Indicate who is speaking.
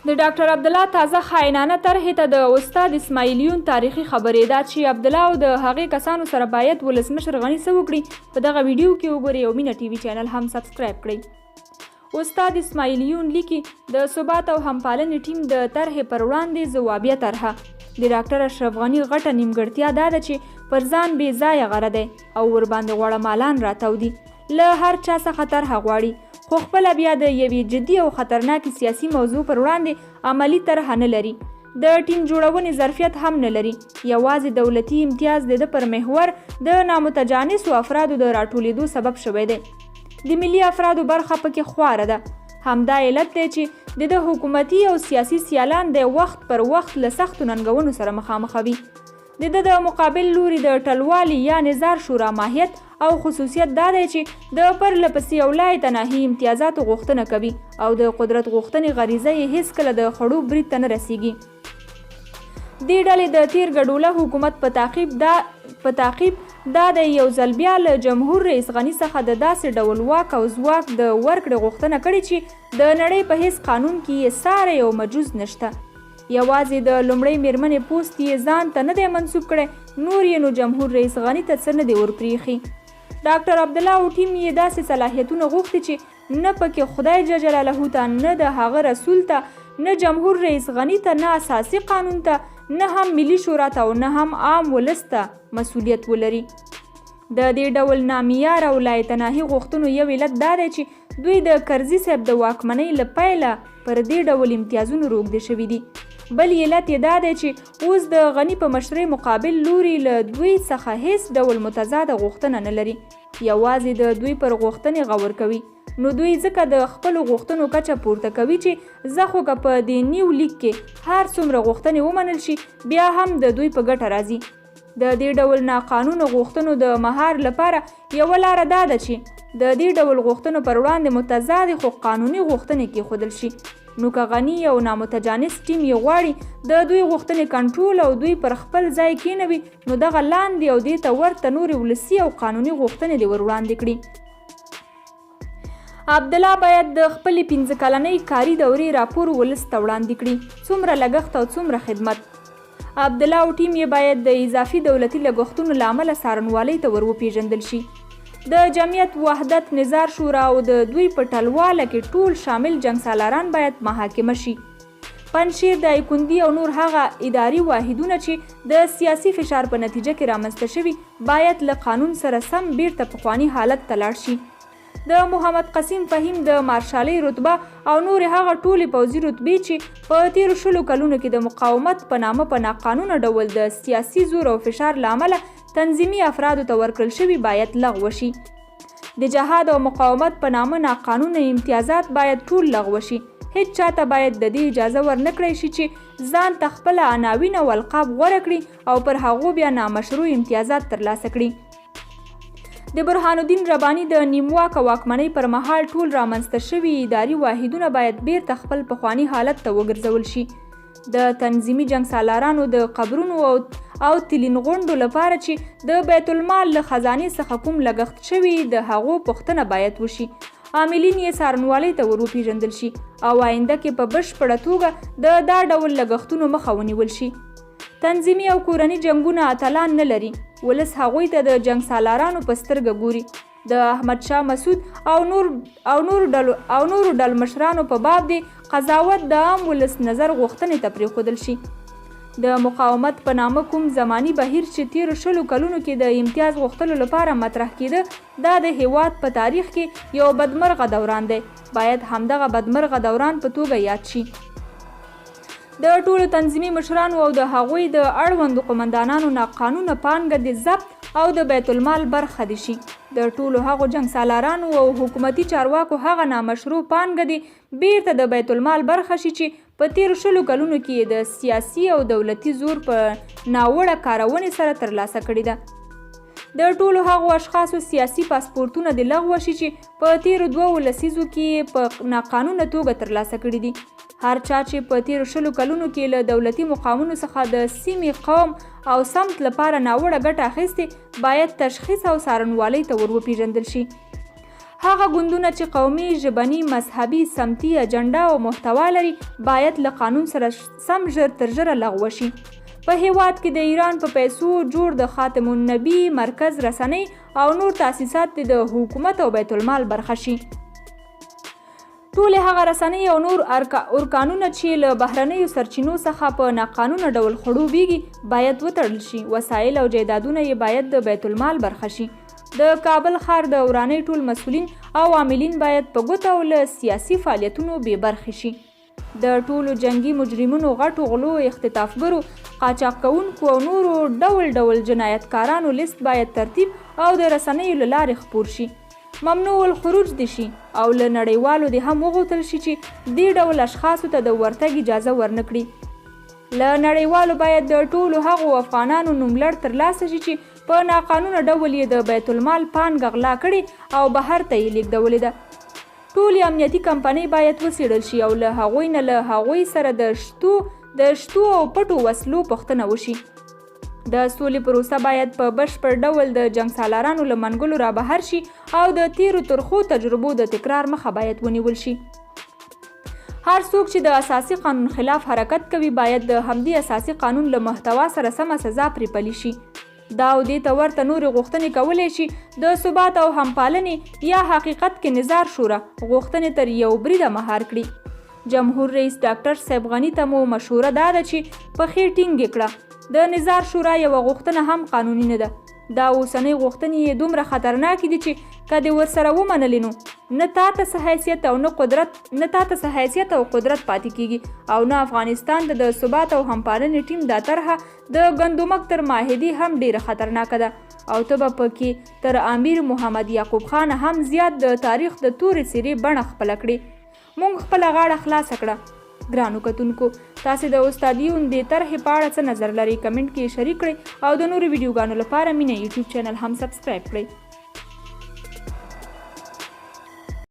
Speaker 1: د ډاکټر عبدالله تازه خاینانه طرحې ته د استاد اسماعیلیون تاریخي خبرې دا چې عبدالله او د هغې کسانو سره باید ولسمشر غني څه وکړي په دغه ویډیو کې وګورئ او مینه ټي وي چینل هم سبسکرایب کړئ. استاد اسماعیلیون لیکي د ثبات او همپالنې ټیم د طرحې پر وړاندې ځوابیه طرحه. د ډاکټر اشرف غني غټه نیمګړتیا دا ده چې پر ځان بې ځایه غره دی او ورباندې غوړه مالان راتاو دي. له هر چا څخه طرحه غواړي خو خپله بیا د یوې جدي او خطرناکې سیاسي موضوع پر وړاندې عملي طرحه نه لري. د ټیم جوړونې ظرفیت هم نه لري. یوازې دولتي امتیاز د پر محور د نامتجانسو افرادو د راټولېدو سبب شوی دی. د ملي افرادو برخه پکې خواره ده. همدا علت دی چې د حکومتي او سیاسي سیالان د وخت پر وخت له سختو ننګونو سره مخامخ وي. د مقابل لوري د ټلوالي یا نظار شورا ماهیت او خصوصیت دا دی چې د پرله پسې او لای تناهي امتیازاتو غوښتنه کوي او د قدرت غوښتنې غریزه یې هیڅکله د خړو برید ته نه رسیږي. دې ډلې د تیر ګډوله حکومت په تعقیب دا د یو ځل بیا له جمهور رئیس غني څخه د داسې ډول واک او ځواک د ورکړې غوښتنه کړې چې د نړۍ په هیڅ قانون کې یې ساری او مجوز نشته. یوازې د لومړۍ میرمنې پوست یې ځان ته نه دی منسوب کړی، نور یې نو جمهور رئیس غني ته څه نه دی ورپریښي. ډاکټر عبدالله او ټیم یې داسې صلاحیتونه غوښتي چې نه پکې خدای جل جلاله ته، نه د هغه رسول ته، نه جمهور رئیس غني ته، نه اساسي قانون ته، نه هم ملي شورا ته او نه هم عام ولس ته مسؤلیت ولري. د دې ډول نامعیار او لای تناهي غوښتنو یو علت دا دی چې دوی د کرزي صاحب د واکمنۍ له پیله پر دې ډول امتیازونو روږدي شوي دي. بل علت یې دا دی چې اوس د غني په مشرۍ مقابل لوري له دوی څخه هیڅ ډول متضاده غوښتنه نه لري، یوازې د دوی پر غوښتنې غور کوي. نو دوی ځکه د خپلو غوښتنو کچه پورته کوي چې زه خو که په دې نیو لیک کې هر څومره غوښتنې ومنل شي بیا هم د دوی په ګټه راځي. د دې ډول ناقانونه غوښتنو د مهار لپاره یوه لاره دا ده چې د دې ډول غوښتنو پر وړاندې متضادې خو قانوني غوښتنې کېښودل شي. نو که غني او نامتجانس ټیم یې غواړي د دوی غوښتنې کنټرول او دوی پر خپل ځای کېنوي، نو دغه لاندې او دې ته ورته نورې ولسي او قانوني غوښتنې دې ور وړاندې کړي. عبدالله باید د خپلې 15 کلنۍ کاري دورې راپور ولس ته وړاندې کړي، څومره لګښت او څومره خدمت. عبدالله او ټیم یې باید د اضافي دولتي لګښتونو له امله څارنوالۍ ته ور وپېژندل شي. د جمعیت وحدت نظار شورا او د دوی په ټلواله کې ټول شامل جنګسالاران باید محاکمه شي. پنجشیر، دایکنډي او نور هغه اداري واحدونه چې د سیاسي فشار په نتیجه کې رامنځته شوي باید له قانون سره سم بیرته پخواني حالت ته لاړ شي. د محمد قسیم فهیم د مارشالۍ رتبه او نور هغه ټولې پوځي رتبې چې په تیرو 20 کلونو کې د مقاومت په نامه په ناقانونه ډول د سیاسي زور او فشار له امله تنظیمي افرادو ته ورکړل شوي باید لغوه شي. د جهاد او مقاومت په نامه ناقانونه امتیازات باید ټول لغوه شي. هیڅ چاته باید د دې اجازه ورنه کړی شي چې ځان ته خپله عناوین او القاب غوره کړي او پر هغو بیا نامشروع امتیازات ترلاسه کړي. د برهان الدین رباني د نیمواکه واکمنۍ پر مهال ټول رامنځته شوي اداري واحدونه باید بیرته خپل پخواني حالت ته وګرځول شي. د تنظیمي جنګسالارانو د قبرونو او تلین غونډو لپاره چې د بیت المال له خزانې څخه کوم لګښت شوي د هغو پوښتنه باید وشي. عاملین یې څارنوالۍ ته ور وپېژندل شي او آینده کې په بشپړه توګه د دا ډول لګښتونو مخه ونیول شي. تنظیمي او کورني جنګونه اتلان نه لري. ولس هغوی ته د جنګسالارانو په سترګه ګوري. د احمد شاه مسعود او نورو ډلمشرانو په باب د قضاوت د عام ولس نظر غوښتنې ته پرېښودل شي. د مقاومت په نامه کوم زماني بهیر چې تیرو 20 کلونو کې د امتیاز غوښتلو لپاره مطرح کېده دا د هیواد په تاریخ کې یو بدمرغه دوران دی. باید همدغه بدمرغه دوران په توګه یاد شي. د ټولو تنظیمي مشرانو او د هغوی د اړوندو قمندانانو ناقانونه پانګه د ضبط او د بیت المال برخه دي شي. د ټولو هغو جنګسالارانو او حکومتي چارواکو هغه نامشروع پانګه دي بیرته د بیت المال برخه شي چې په تیرو 20 کلونو کې د سیاسي او دولتي زور په ناوړه کارونې سره ترلاسه کړې ده. د ټولو هغو اشخاصو سیاسي پاسپورتونه د لغوه شي چې په تیرو 2 لسیزو کې په ناقانونه توګه ترلاسه کړي دي. هر چا چې په تیرو 20 کلونو کې له دولتي مقامونو څخه د سیمې، قوم او سمت لپاره ناوړه ګټه اخیستې باید تشخیص او څارنوالۍ ته ور وپېژندل شي. هغه ګوندونه چې قومي، ژبني، مذهبي، سمتي اجنډا او محتوا لري باید له قانون سره سم ژر تر ژره لغوه شي. په هیواد کې د ایران په پیسو جوړ د خاتم النبی مرکز رسنۍ او نور تاسیسات د حکومت او بیت المال برخه شي. ټولې هغه رسنۍ او نور ارکانونه چې له بهرنیو سرچینو څخه په ناقانونه ډول خړوبېږي باید وتړل شي. وسایل او جایدادونه یې باید د بیت المال برخه شي. د کابل ښار د ورانۍ ټول مسؤلین او عاملین باید په ګوته او له سیاسي فعالیتونو بې برخې شي. د ټولو جنگي مجرمینو، غټو غلو، اختطافګرو، قاچاق کوونکو او نورو ډول ډول جنایتکارانو لیست باید ترتیب او د رسنیو له لارې خپور شي. ممنوع الخروج دي شي او له نړیوالو دې هم وغوښتل شي چې دې ډول اشخاصو ته د ورتګ اجازه ورنکړي. له نړیوالو باید د ټولو هغو افغانانو نوملړ ترلاسه شي چې په ناقانونه ډول یې د بیت المال پانګه غلا کړې او بهر ته یې لیږدولې ده. ټولې امنیتي کمپنۍ باید وڅېړل شي او له هغوی نه له هغوی سره د شتو او پټو وسلو پوښتنه وشي. د سولې پروسه باید په بشپړ ډول د جنګ سالارانو له منګلو را بهر شي او د تیرو ترخو تجربو د تکرار مخه باید ونیول شي. هر څوک چې د اساسي قانون خلاف حرکت کوي باید د همدې اساسي قانون له محتوا سره سمه سزا پرې پلی شي. دا او دې ته ورته نورې غوښتنې کولی شي د ثبات او همپالنې یا حقیقت کې نظار شورا غوښتنې تر یو بریده مهار کړي. جمهور رئیس ډاکټر صاحب غني ته مو مشوره دا ده چې پښې ټینګې کړه د نظار شورا یوه غوښتنه هم قانوني نه ده. دا اوسنۍ غوښتنې یې دومره خطرناکې دي چې که دې ورسره ومنلې نو نه تا ته څه حیثیت او قدرت پاتې کیږي او نه افغانستان ته د ثبات او همپالنې ټیم دا طرحه د ګندمک تر معاهدې هم ډیره خطرناکه ده او ته به پکې تر امیر محمد یعقوب خان هم زیات د تاریخ د تورې څیرې بڼه خپله کړې. موږ خپله غاړه خلاصه کړه. ګرانو کتونکو، تاسې د استاد یون دې طرحې په اړه څه نظر لرئ؟ کمنټ کې شریک کړئ او د نورو ویډیوګانو لپاره مینه یوټیوب چینل هم سبسکرایب کړئ.